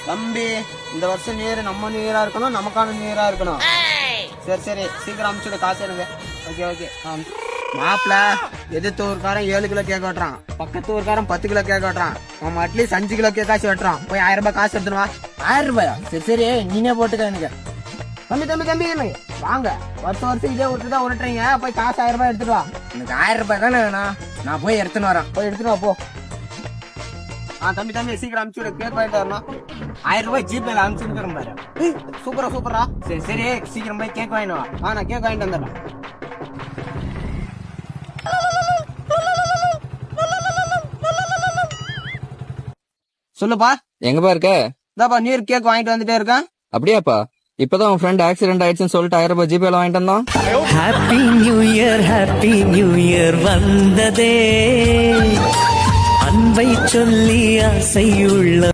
தம்பி இந்த வருஷம் நியூ இயர் நம்ம நியூ இயரா இருக்கணும், நமக்கான நியூ இயரா இருக்கணும். சரி சரி சீக்கிரம் அனுப்பிச்சுடு, காசு எனக்கு. Okay okay. மாப்பிள எதிர்த்து ஊருக்காரன் 7 கிலோ கேக் வெட்டுறான், பக்கத்து ஊருக்காரன் 10 கிலோ கேக் வெட்டுறான், நம்ம அட்லீஸ்ட் 5 கிலோ கேக்காச்சும் வெட்டுறான். போய் 1000 ரூபாய் காசு எடுத்துனுவா. 1000 ரூபாயா? சரி சரி, நீனே போட்டுக்க எனக்கு. தம்பி தம்பி தம்பி வாங்க, வருஷம் இதே ஊருக்கு தான் உருட்டுறீங்க. போய் காசு 1000 ரூபாய் எடுத்துட்டு வா. எனக்கு 1000 ரூபாய் தானே வேணும், நான் போய் எடுத்துன்னு வரேன். போய் எடுத்துட்டு வா போ. தம்பி தம்பி சீக்கிரம் அனுப்பிச்சுடு, கேக் வாங்கிட்டு வரணும். 1000 ரூபாய் ஜிபேல அனுப்பிச்சுக்கிறேன் பாரு. சூப்பரா சூப்பரா. சரி சரி, சீக்கிரம் போய் கேக் வாங்கிட்டு வா. நான் கேக் வாங்கிட்டு வந்துடுறேன். சொல்லுப்பா. எங்கப்பா இருக்க? இதாப்பா நியூ இயர் கேக் வாங்கிட்டு வந்துட்டே இருக்கேன். அப்படியாப்பா? இப்பதான் உன் ஃப்ரெண்ட் ஆக்சிடென்ட் ஆயிடுச்சுன்னு சொல்லிட்டு 1000 ரூபாய் ஜிபேல வாங்கிட்டு வந்தான். ஹாப்பி நியூ இயர் வந்ததே, அன்பை சொல்லி ஆசையுள்ள